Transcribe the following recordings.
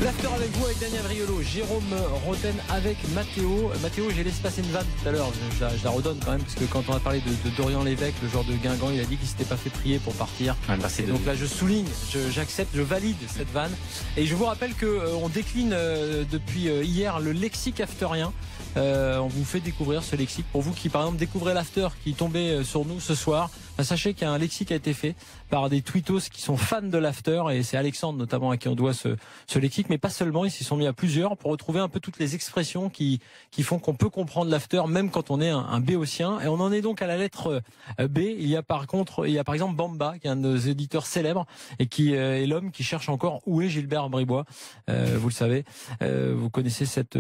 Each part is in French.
L'after avec vous, avec Daniel Riolo, Jérôme Roten avec Mathéo. Mathéo, j'ai laissé passer une vanne tout à l'heure, je la redonne quand même, parce que quand on a parlé de Dorian Lévesque, le joueur de Guingamp, il a dit qu'il s'était pas fait prier pour partir. Donc là, je souligne, j'accepte, je valide cette vanne. Et je vous rappelle qu'on décline depuis hier le lexique afterien. On vous fait découvrir ce lexique. Pour vous qui, par exemple, découvrez l'after qui tombait sur nous ce soir, sachez qu'il y a un lexique qui a été fait par des tweetos qui sont fans de l'after, et c'est Alexandre notamment à qui on doit ce lexique, mais pas seulement, ils s'y sont mis à plusieurs pour retrouver un peu toutes les expressions qui font qu'on peut comprendre l'after même quand on est un béotien. Et on en est donc à la lettre B. Il y a par exemple Bamba, qui est un de nos éditeurs célèbres et qui est l'homme qui cherche encore où est Gilbert Bribois. Vous le savez, vous connaissez cet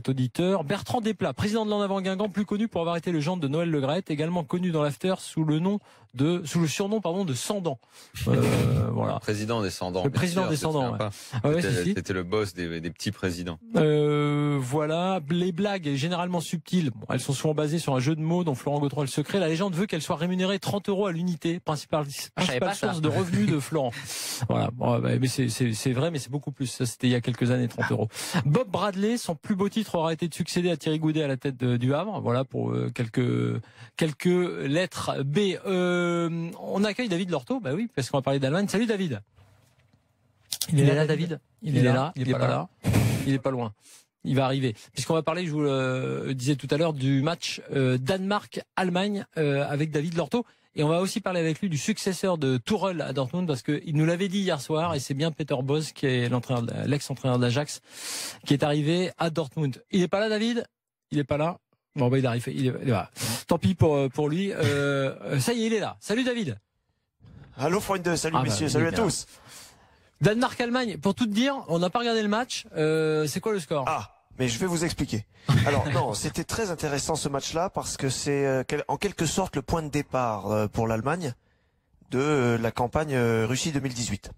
auditeur. Bertrand Desplat, président de l'En Avant Guingamp, plus connu pour avoir été le gendre de Noël Le Graët, également connu dans l'after sous le surnom de Sandan. Voilà. Président des Sandans. Le président des Sandans. Ouais. C'était le boss des petits présidents. Voilà. Les blagues, généralement subtiles, elles sont souvent basées sur un jeu de mots dont Florent Gautreau a le secret. La légende veut qu'elle soit rémunérée 30 € à l'unité, principale source de revenus de Florent. Voilà. Mais c'est vrai, mais c'est beaucoup plus. Ça, c'était il y a quelques années, 30 €. Bob Bradley, son plus beau titre aura été de succéder à Thierry Goudet à la tête du Havre. Voilà pour quelques lettres B. On accueille David Lorto, bah oui, parce qu'on va parler d'Allemagne. Salut David. Il est là, David. Il est là. Il est pas là. Il est pas loin. Il va arriver. Puisqu'on va parler, je vous le disais tout à l'heure, du match Danemark-Allemagne avec David Lorto. Et on va aussi parler avec lui du successeur de Tourelle à Dortmund, parce qu'il nous l'avait dit hier soir, et c'est bien Peter Bosz, qui est l'ex-entraîneur de l'Ajax, qui est arrivé à Dortmund. Il est pas là, David? Il est pas là? Bon, bah, il arrive. Il est là. Tant pis pour lui. Ça y est, il est là. Salut David. Allô Freunde, salut messieurs, salut à tous. Danemark-Allemagne, pour tout te dire, on n'a pas regardé le match. C'est quoi le score? Mais je vais vous expliquer. Alors non, c'était très intéressant ce match-là parce que c'est en quelque sorte le point de départ pour l'Allemagne de la campagne Russie 2018.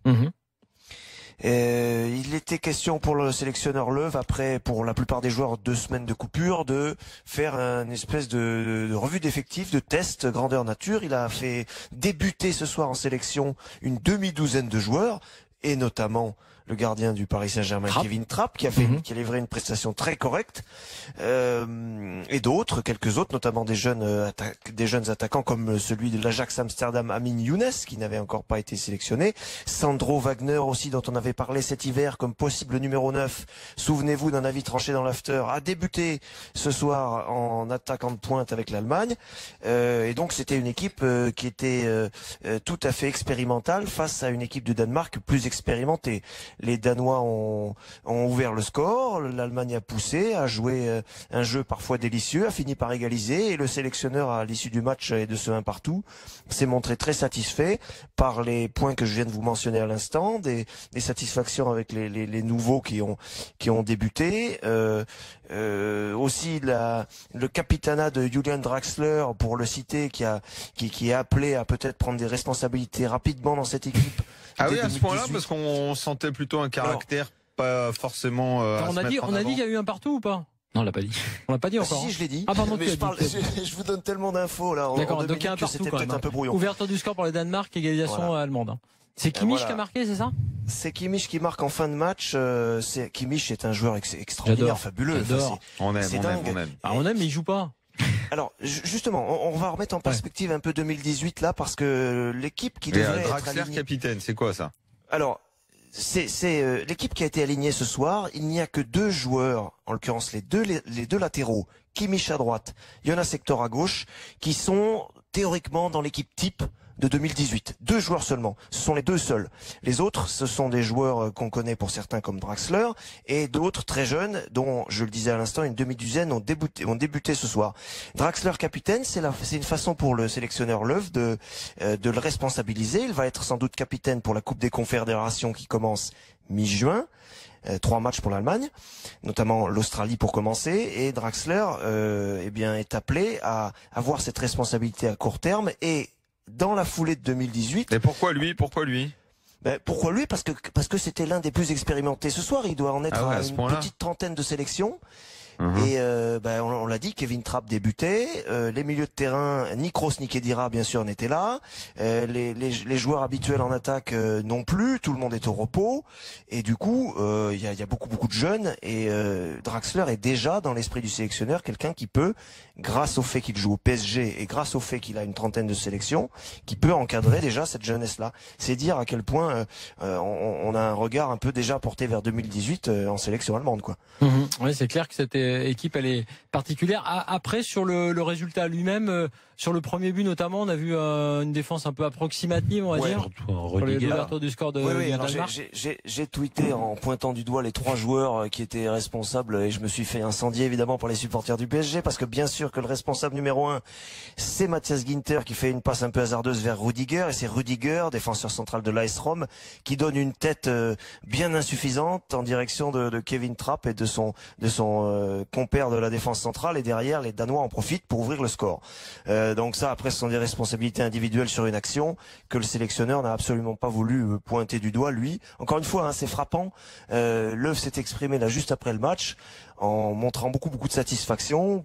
Il était question pour le sélectionneur Löw, après pour la plupart des joueurs 2 semaines de coupure, de faire une espèce de revue d'effectifs, de test grandeur nature. Il a fait débuter ce soir en sélection une demi-douzaine de joueurs, et notamment le gardien du Paris Saint-Germain, Kevin Trapp, qui a livré une prestation très correcte, et quelques autres, notamment des jeunes attaquants comme celui de l'Ajax Amsterdam, Amin Younes, qui n'avait encore pas été sélectionné, Sandro Wagner aussi, dont on avait parlé cet hiver comme possible numéro 9, souvenez-vous d'un avis tranché dans l'after, a débuté ce soir en attaquant de pointe avec l'Allemagne, et donc c'était une équipe qui était tout à fait expérimentale face à une équipe de Danemark plus expérimentée. Les Danois ont ouvert le score, l'Allemagne a poussé, a joué un jeu parfois délicieux, a fini par égaliser, et le sélectionneur à l'issue du match et de ce 1 partout s'est montré très satisfait par les points que je viens de vous mentionner à l'instant, des satisfactions avec les nouveaux qui ont débuté, aussi le capitanat de Julian Draxler, pour le citer, qui est appelé à peut-être prendre des responsabilités rapidement dans cette équipe. Ah oui, à ce point-là, parce qu'on sentait plutôt un caractère pas forcément. On a dit qu'il y a eu un partout ou pas? Non, on l'a pas dit. On l'a pas dit encore. Si, je l'ai dit. Ah pardon, mais je vous donne tellement d'infos là. D'accord, donc il y a un partout quand même. Un peu brouillon. Ouverture du score pour le Danemark, égalisation allemande. C'est Kimmich qui a marqué, c'est ça? C'est Kimmich qui marque en fin de match. Kimmich est un joueur extraordinaire, fabuleux. On aime. On aime, mais il joue pas. Alors justement, on va remettre en perspective un peu 2018 là, parce que l'équipe qui devrait être Draxler alignée... capitaine, c'est quoi ça? Alors c'est l'équipe qui a été alignée ce soir. Il n'y a que 2 joueurs, en l'occurrence les deux latéraux, Kimmich à droite, Jonas Hector à gauche, qui sont théoriquement dans l'équipe type de 2018. 2 joueurs seulement. Ce sont les 2 seuls. Les autres, ce sont des joueurs qu'on connaît pour certains comme Draxler, et d'autres très jeunes, dont, je le disais à l'instant, une demi-douzaine ont débuté ce soir. Draxler capitaine, c'est une façon pour le sélectionneur Löw de le responsabiliser. Il va être sans doute capitaine pour la Coupe des Confédérations qui commence mi-juin. 3 matchs pour l'Allemagne, notamment l'Australie pour commencer, et Draxler est appelé à avoir cette responsabilité à court terme, et dans la foulée de 2018. Et pourquoi lui? Pourquoi lui? Parce que c'était l'un des plus expérimentés ce soir. Il doit en être à une petite trentaine de sélections. Et on l'a dit, Kevin Trapp débutait, les milieux de terrain, ni Kroos ni Khedira bien sûr n'étaient là, les joueurs habituels en attaque non plus, tout le monde est au repos, et du coup il y a beaucoup de jeunes, et Draxler est déjà dans l'esprit du sélectionneur quelqu'un qui peut, grâce au fait qu'il joue au PSG et grâce au fait qu'il a une trentaine de sélections, qui peut encadrer déjà cette jeunesse-là. C'est dire à quel point on a un regard un peu déjà porté vers 2018 en sélection allemande, quoi. Oui, c'est clair que cette équipe elle est particulière. Après, sur le résultat lui-même, sur le premier but notamment, on a vu une défense un peu approximative, on va dire, sur l'ouverture du score de Danemark. J'ai tweeté en pointant du doigt les 3 joueurs qui étaient responsables, et je me suis fait incendier évidemment pour les supporters du PSG, parce que bien sûr que le responsable numéro 1, c'est Matthias Ginter, qui fait une passe un peu hasardeuse vers Rudiger, et c'est Rudiger, défenseur central de l'AS Rome, qui donne une tête bien insuffisante en direction de Kevin Trapp et de son compère de la défense centrale, et derrière les Danois en profitent pour ouvrir le score. Donc ça, après, ce sont des responsabilités individuelles sur une action que le sélectionneur n'a absolument pas voulu pointer du doigt, lui. Encore une fois, c'est frappant. Löw s'est exprimé là juste après le match en montrant beaucoup de satisfaction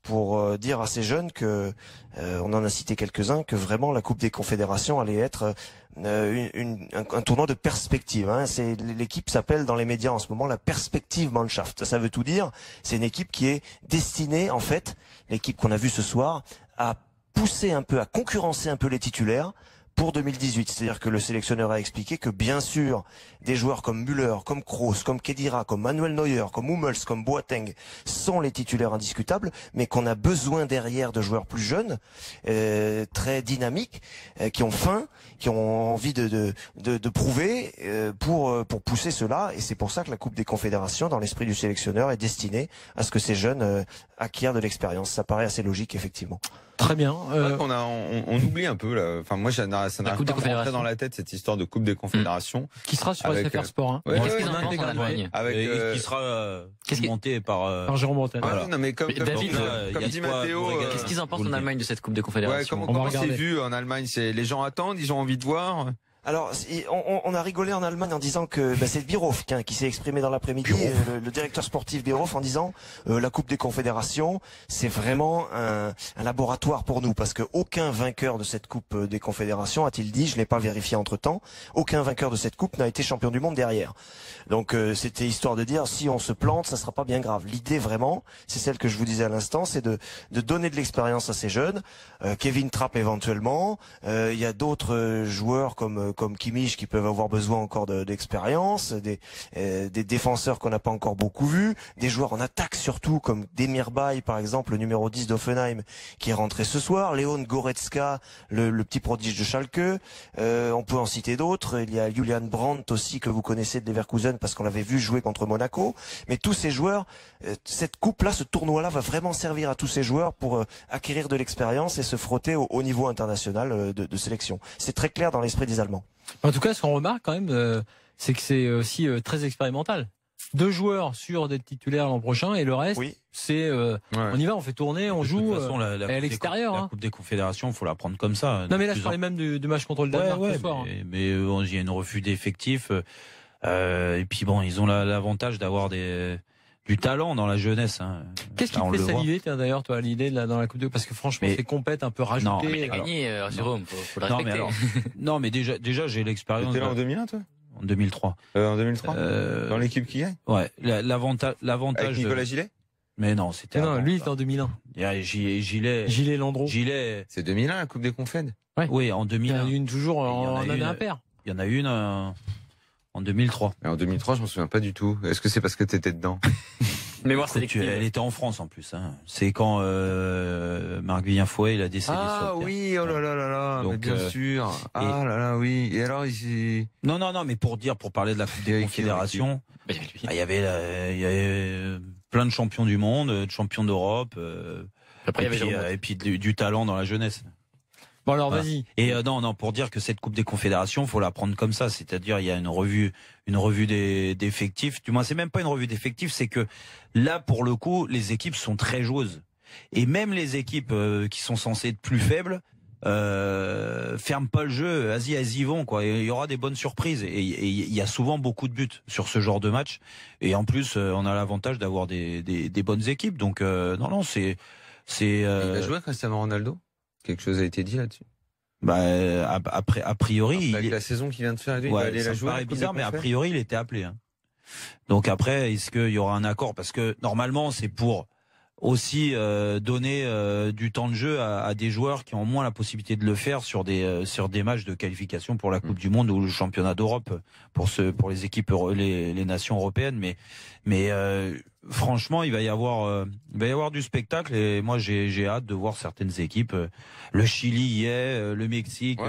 pour dire à ces jeunes que, on en a cité quelques-uns, que vraiment la Coupe des Confédérations allait être un tournoi de perspective. C'est, l'équipe s'appelle dans les médias en ce moment la Perspective Mannschaft. Ça veut tout dire. C'est une équipe qui est destinée, en fait, l'équipe qu'on a vue ce soir, à pousser un peu, à concurrencer un peu les titulaires pour 2018. C'est-à-dire que le sélectionneur a expliqué que bien sûr, des joueurs comme Müller, comme Kroos, comme Khedira, comme Manuel Neuer, comme Hummels, comme Boateng sont les titulaires indiscutables, mais qu'on a besoin derrière de joueurs plus jeunes, très dynamiques, qui ont faim, qui ont envie de prouver pour pousser cela. Et c'est pour ça que la Coupe des Confédérations, dans l'esprit du sélectionneur, est destinée à ce que ces jeunes acquièrent de l'expérience. Ça paraît assez logique, effectivement. Très bien. On oublie un peu là. Enfin, moi, ça n'arrive pas à rentrer dans la tête cette histoire de Coupe des Confédérations. Qui sera sur SFR Sport. Qu'est-ce qu'ils en pensent en Allemagne qui sera monté par Jérôme Bretagne. Voilà. Non, mais comme David, comme dit Mathéo, qu'est-ce qu'ils en pensent en Allemagne de cette Coupe des Confédérations? Comment c'est vu en Allemagne? Les gens attendent, ils ont envie de voir. Alors, on a rigolé en Allemagne en disant que c'est Bierhoff qui s'est exprimé dans l'après-midi, le directeur sportif Bierhoff, en disant la Coupe des Confédérations, c'est vraiment un laboratoire pour nous, parce que aucun vainqueur de cette Coupe des Confédérations, a-t-il dit, je l'ai pas vérifié entre-temps, aucun vainqueur de cette Coupe n'a été champion du monde derrière. Donc c'était histoire de dire, si on se plante, ça sera pas bien grave. L'idée vraiment, c'est celle que je vous disais à l'instant, c'est de donner de l'expérience à ces jeunes, Kevin Trapp éventuellement, il y a d'autres joueurs comme Kimmich qui peuvent avoir besoin encore d'expérience, des défenseurs qu'on n'a pas encore beaucoup vus, des joueurs en attaque surtout comme Demir Bay par exemple, le numéro 10 d'Offenheim qui est rentré ce soir, Leon Goretzka, le petit prodige de Schalke, on peut en citer d'autres, il y a Julian Brandt aussi que vous connaissez de Leverkusen parce qu'on l'avait vu jouer contre Monaco, mais tous ces joueurs, cette coupe-là, ce tournoi-là va vraiment servir à tous ces joueurs pour acquérir de l'expérience et se frotter au niveau international de sélection. C'est très clair dans l'esprit des Allemands. En tout cas, ce qu'on remarque quand même, c'est que c'est aussi très expérimental. 2 joueurs sûrs d'être titulaires l'an prochain et le reste, c'est on y va, on fait tourner, on joue de toute façon, à l'extérieur. La Coupe des Confédérations, il faut la prendre comme ça. Non mais là, je parlais même du match contre le Danemark ce soir. Mais il y a une refus d'effectifs. Et puis bon, ils ont l'avantage d'avoir du talent dans la jeunesse. Qu'est-ce qui te fait saliver, d'ailleurs, toi, l'idée dans la Coupe de... Parce que franchement, c'est compète un peu rajouté. Non, mais t'as gagné, Jérôme, faut le respecter. Non, mais déjà, j'ai l'expérience. T'étais là en 2001, toi? En 2003. En 2003 dans l'équipe qui gagne? Ouais, l'avantage... Avec Nicolas Gillet? Mais non, c'était... Non, lui, il était en 2001. Gilet Landreau. C'est 2001, la Coupe des Conféd? Oui, en 2001. Il y en a une toujours en année impair. Il y en a une en 2003. Et en 2003, je m'en souviens pas du tout. Est-ce que c'est parce que t'étais dedans? Mémoire sélective. Elle était en France en plus. C'est quand Marc Villenfouet il a décédé sur le terrain. Oui, oh là là là là, donc, mais bien sûr. Là là, oui. Et alors ici. Non, mais pour parler de la Coupe des Confédérations, il y avait plein de champions du monde, de champions d'Europe, et puis du talent dans la jeunesse. Bon alors vas-y. Et non, pour dire que cette Coupe des Confédérations, faut la prendre comme ça, c'est-à-dire il y a une revue d'effectifs. Du moins, c'est même pas une revue d'effectifs, c'est que là, pour le coup, les équipes sont très joueuses. Et même les équipes qui sont censées être plus faibles ferme pas le jeu, vas-y, elles y vont, quoi. Et il y aura des bonnes surprises. Et il y a souvent beaucoup de buts sur ce genre de match. Et en plus, on a l'avantage d'avoir des bonnes équipes. Donc, non, c'est. Il va jouer Cristiano Ronaldo. Quelque chose a été dit là-dessus. A priori, avec la saison qu'il vient de faire, il va aller la jouer. Ça paraît bizarre, mais a priori, il était appelé. Hein. Donc après, est-ce qu'il y aura un accord? Parce que normalement, c'est pour aussi donner du temps de jeu à des joueurs qui ont moins la possibilité de le faire sur des matchs de qualification pour la Coupe du Monde ou le championnat d'Europe pour les équipes les nations européennes. Mais franchement, il va y avoir du spectacle et moi j'ai hâte de voir certaines équipes. Le Chili y est, le Mexique,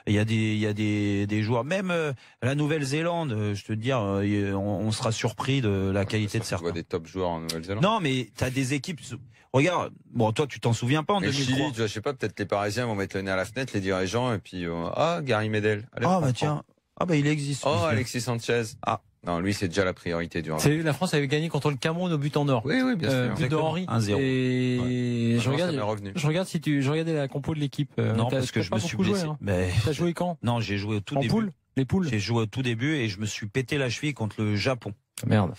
il y a des joueurs. Même la Nouvelle-Zélande, je te dire, on sera surpris de la qualité de certains. Tu vois des top joueurs en Nouvelle-Zélande. Non, mais t'as des équipes. Regarde, bon, toi, tu t'en souviens pas en 2003. Chili, tu vois, je sais pas, peut-être les Parisiens vont mettre le nez à la fenêtre, les dirigeants, et puis Gary Medel. Allez, tiens, il existe. Alexis Sanchez. Non, lui, c'est déjà la priorité du. La France avait gagné contre le Cameroun au but en or. Oui, bien sûr. But de Henry. 1-0. Et je regarde je regardais la compo de l'équipe. Non, parce que je me suis blessé. Mais t'as joué quand? Non, j'ai joué au tout début. Les poules. J'ai joué au tout début et je me suis pété la cheville contre le Japon. Merde.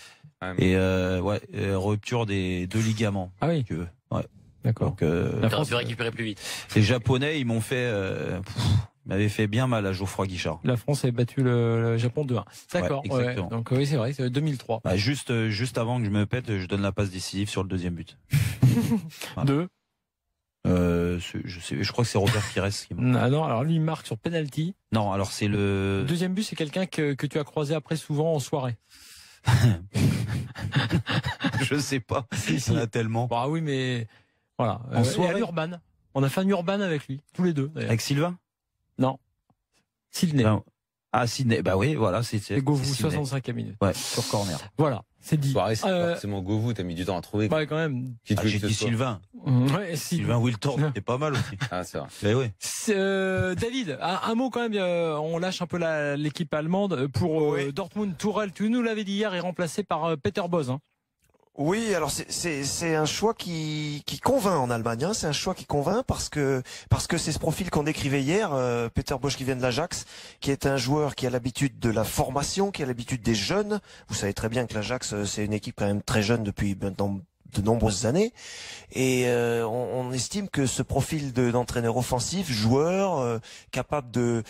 Et rupture des 2 ligaments. Ah oui. Si tu veux. Ouais. D'accord. Donc la France veut récupérer plus vite. Les Japonais, ils m'ont fait m'avait fait bien mal à Geoffroy Guichard. La France avait battu le Japon 2-1. D'accord. Ouais, donc oui, c'est vrai, c'est 2003. Juste avant que je me pète, je donne la passe décisive sur le deuxième but. Voilà. Je crois que c'est Robert Pires qui marque. Ah non, alors lui il marque sur penalty. Non, alors c'est le deuxième but, c'est quelqu'un que tu as croisé après souvent en soirée. Je sais pas. Il y en a tellement. Bah oui, mais voilà. En soirée. Et à l'Urban. On a fait un Urban avec lui, tous les deux. Avec Sylvain? Non. Sydney. Sydney. Bah oui, voilà, c'est Govou, 65e minute. Ouais, sur corner. Voilà, c'est dit. C'est forcément Govou, t'as mis du temps à trouver. Ouais, quand même. J'ai dit Sylvain. Ouais, Sylvain Wiltord, c'est pas mal aussi. C'est vrai. Mais oui. David, un mot quand même, on lâche un peu l'équipe allemande pour Dortmund. Tourelle, tu nous l'avais dit hier, est remplacé par Peter Bosz. Oui, alors c'est un choix qui convainc en Allemagne. C'est un choix qui convainc parce que c'est ce profil qu'on décrivait hier, Peter Bosz qui vient de l'Ajax, qui est un joueur qui a l'habitude de la formation, qui a l'habitude des jeunes. Vous savez très bien que l'Ajax c'est une équipe quand même très jeune depuis maintenant de nombreuses années, et on estime que ce profil d'entraîneur offensif, joueur capable de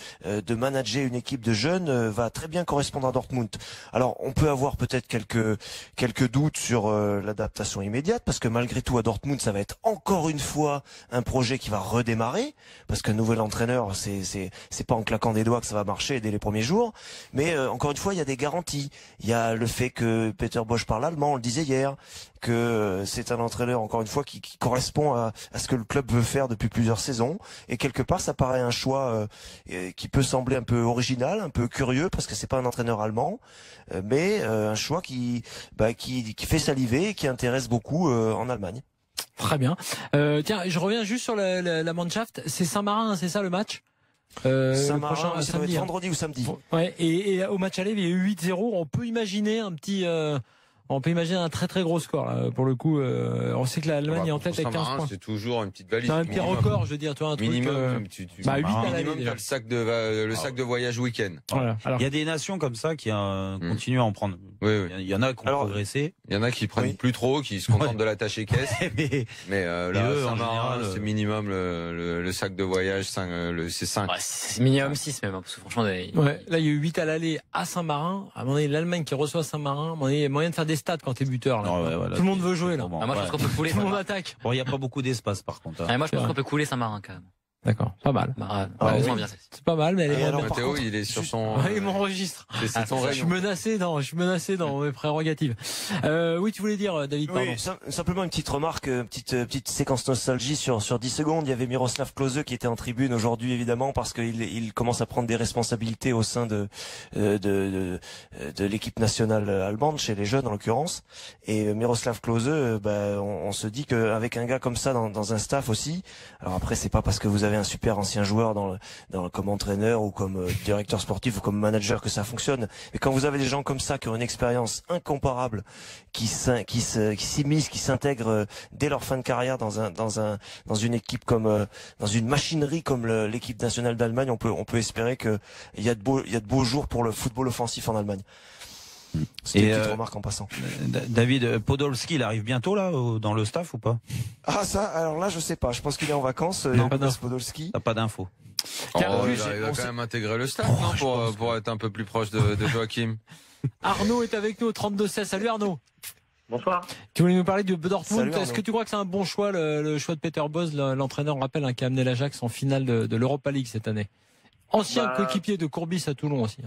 manager une équipe de jeunes va très bien correspondre à Dortmund. Alors on peut avoir peut-être quelques doutes sur l'adaptation immédiate, parce que malgré tout à Dortmund ça va être encore une fois un projet qui va redémarrer, parce qu'un nouvel entraîneur c'est pas en claquant des doigts que ça va marcher dès les premiers jours, mais encore une fois il y a des garanties. Il y a le fait que Peter Bosz parle allemand, on le disait hier, que c'est un entraîneur encore une fois qui correspond à ce que le club veut faire depuis plusieurs saisons, et quelque part ça paraît un choix qui peut sembler un peu original, un peu curieux, parce que c'est pas un entraîneur allemand, mais un choix qui fait saliver et qui intéresse beaucoup en Allemagne. Très bien. Tiens, je reviens juste sur la Mannschaft. C'est Saint-Marin, c'est ça le match? Saint-Marin, ça doit être vendredi ou samedi. Ouais, et au match aller, il y a eu 8-0. On peut imaginer un très très gros score là. Pour le coup, on sait que l'Allemagne est en tête avec 15 points. C'est toujours une petite valise. C'est un petit record, je veux dire, tu vois, un minimum, truc. 8 à minimum, t'as le sac de voyage week-end. Voilà. Alors, il y a des nations comme ça qui continuent à en prendre. Oui. Il y en a qui ont progressé. Il y en a qui prennent plus trop, qui se contentent de l'attacher caisse. mais là, en général, c'est minimum le sac de voyage, c'est 5. Ouais, c'est minimum 6 même, parce que franchement. là, il y a eu 8 à l'aller à Saint-Marin. À un moment donné, l'Allemagne qui reçoit Saint-Marin. À un moment donné, il y a moyen de faire des stats quand t'es buteur. Là. Tout le monde veut jouer là. Moi, je pense qu'on peut couler. Tout le monde attaque. Bon, il n'y a pas beaucoup d'espace par contre. Moi, je pense qu'on peut couler Saint-Marin quand même. D'accord, pas mal. C'est pas mal, mais elle est Mathéo, il est sur son. Il m'enregistre. Je suis menacé dans mes prérogatives. Oui, tu voulais dire, David, pardon. Oui, simplement une petite remarque, petite séquence nostalgie sur 10 secondes. Il y avait Miroslav Klose qui était en tribune aujourd'hui, évidemment, parce qu'il commence à prendre des responsabilités au sein de l'équipe nationale allemande, chez les jeunes en l'occurrence. Et Miroslav Klose, on se dit qu'avec un gars comme ça dans un staff aussi, alors après c'est pas parce que vous avez avez un super ancien joueur comme entraîneur ou comme directeur sportif ou comme manager que ça fonctionne. Mais quand vous avez des gens comme ça qui ont une expérience incomparable, qui s'immiscent, qui s'intègrent dès leur fin de carrière dans une équipe comme dans une machinerie comme l'équipe nationale d'Allemagne, on peut espérer que il y a de beaux jours pour le football offensif en Allemagne. C'était une petite remarque en passant. David, Podolski, il arrive bientôt là dans le staff ou pas? Ah ça, alors là je sais pas. Je pense qu'il est en vacances. Non, pas Podolski. T'as pas d'infos. Il va quand même intégrer le staff pour être un peu plus proche de Joachim. Arnaud est avec nous au 32-16. Salut Arnaud. Bonsoir. Tu voulais nous parler de Dortmund. Salut, est-ce que tu crois que c'est un bon choix, le choix de Peter Bosz, l'entraîneur, on rappelle, qui a amené l'Ajax en finale de l'Europa League cette année? Ancien coéquipier de Courbis à Toulon aussi.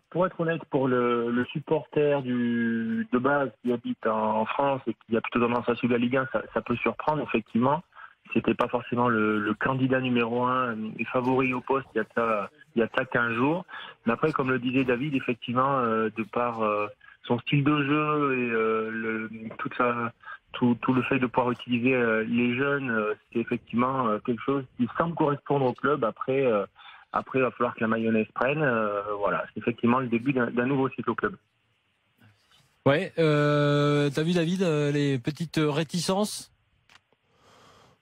Pour être honnête, pour le supporter de base qui habite en France et qui a plutôt tendance à suivre la Ligue 1, ça peut surprendre, effectivement. C'était pas forcément le candidat numéro 1 et favori au poste il y a ça 15 jours. Mais après, comme le disait David, effectivement, de par son style de jeu et tout le fait de pouvoir utiliser les jeunes, c'est effectivement quelque chose qui semble correspondre au club. Après, il va falloir que la mayonnaise prenne. Voilà, c'est effectivement le début d'un nouveau cycle au club. Ouais, t'as vu David les petites réticences?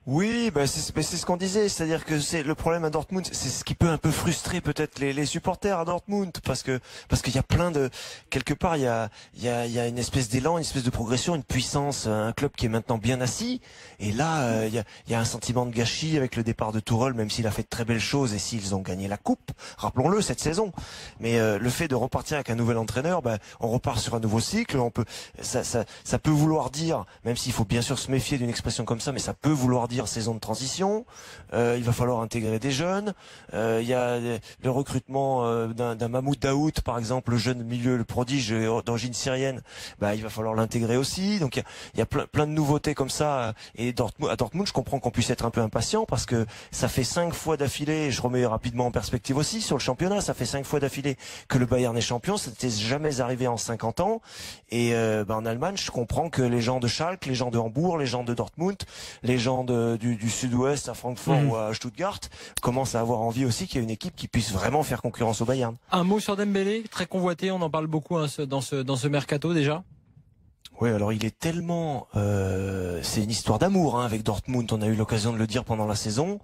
Oui, c'est ce qu'on disait, c'est-à-dire que c'est le problème à Dortmund, c'est ce qui peut un peu frustrer peut-être les supporters à Dortmund, parce qu'il y a plein de, quelque part il y a une espèce d'élan, une espèce de progression, une puissance, un club qui est maintenant bien assis, et là il y a un sentiment de gâchis avec le départ de Tourelle, même s'il a fait de très belles choses et s'ils ont gagné la coupe, rappelons-le, cette saison. Mais le fait de repartir avec un nouvel entraîneur, on repart sur un nouveau cycle. Ça peut vouloir dire, même s'il faut bien sûr se méfier d'une expression comme ça, mais ça peut vouloir dire saison de transition, il va falloir intégrer des jeunes, il y a le recrutement d'un Mahmoud Daoud par exemple, le jeune milieu, le prodige d'origine syrienne, il va falloir l'intégrer aussi, donc il y a plein de nouveautés comme ça, et à Dortmund je comprends qu'on puisse être un peu impatient parce que ça fait 5 fois d'affilée, je remets rapidement en perspective aussi sur le championnat, ça fait 5 fois d'affilée que le Bayern est champion, ça n'était jamais arrivé en 50 ans, et en Allemagne je comprends que les gens de Schalke, les gens de Hambourg, les gens de Dortmund, les gens du sud-ouest à Francfort ou à Stuttgart commencent à avoir envie aussi qu'il y ait une équipe qui puisse vraiment faire concurrence au Bayern. Un mot sur Dembélé, très convoité, on en parle beaucoup dans ce mercato déjà. Oui, alors il est tellement, c'est une histoire d'amour avec Dortmund. On a eu l'occasion de le dire pendant la saison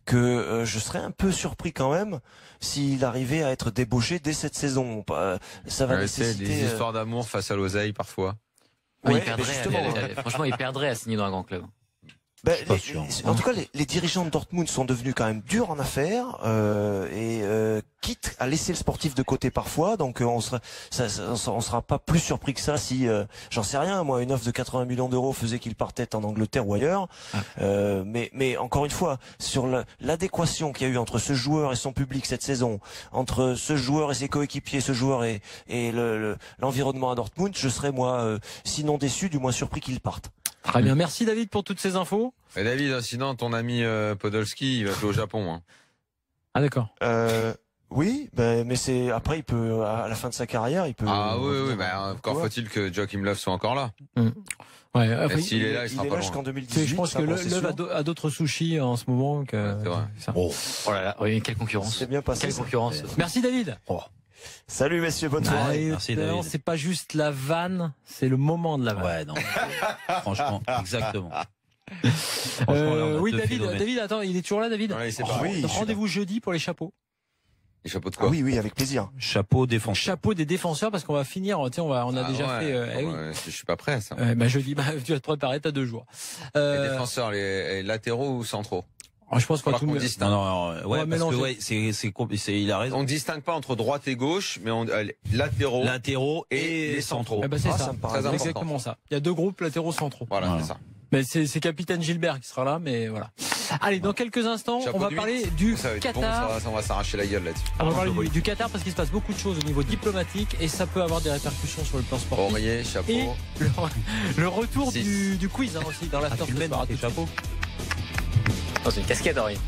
que je serais un peu surpris quand même s'il arrivait à être débauché dès cette saison. Ça va nécessiter des histoires d'amour face à l'oseille parfois. Ouais, franchement, il perdrait à signer dans un grand club. En tout cas, les dirigeants de Dortmund sont devenus quand même durs en affaires quitte à laisser le sportif de côté parfois. Donc on sera pas plus surpris que ça si j'en sais rien. Moi, une offre de 80 millions d'euros faisait qu'il partait en Angleterre ou ailleurs. Mais encore une fois, sur l'adéquation qu'il y a eu entre ce joueur et son public cette saison, entre ce joueur et ses coéquipiers, ce joueur et l'environnement à Dortmund, je serais moi sinon déçu, du moins surpris qu'il parte. Très bien, merci David pour toutes ces infos. Et David, sinon ton ami Podolski, il va jouer au Japon. Hein. Ah d'accord. Oui, mais c'est après il peut à la fin de sa carrière, il peut. Ah oui, encore faut-il que Joachim Löw soit encore là. Ouais, s'il est là, il sera pas loin. Jusqu'en 2018. Je pense que Löw a d'autres sushis en ce moment que. C'est vrai. Ça. Oh là là, oui, quelle concurrence. C'est bien passé. Quelle concurrence. Merci David. Salut messieurs, bonne soirée. Merci David. C'est pas juste la vanne, c'est le moment de la vanne. Ouais, non. Franchement, exactement. Oui, David, attends, il est toujours là, David. Ouais, rendez-vous jeudi pour les chapeaux. Les chapeaux de quoi? Oui, avec plaisir. Chapeau défenseur. Chapeau des défenseurs parce qu'on va finir. Tu sais, on a déjà fait. Je suis pas prêt, ça. Jeudi, tu vas te préparer, t'as 2 jours. Les défenseurs, les latéraux ou centraux? Je pense qu'on distingue. Il a raison. On distingue pas entre droite et gauche, mais latéraux et les centraux. C'est ça. Ça me paraît important. Exactement ça. Il y a 2 groupes latéraux centraux. Voilà. C'est ça. Mais c'est capitaine Gilbert qui sera là, mais voilà. Allez, dans quelques instants, on va parler du Qatar. On va s'arracher la gueule là-dessus. On va parler du Qatar parce qu'il se passe beaucoup de choses au niveau diplomatique et ça peut avoir des répercussions sur le plan sportif. Oreiller, chapeau. Et le retour du quiz aussi dans l'after ce soir. Chapeau. C'est une casquette, Henri.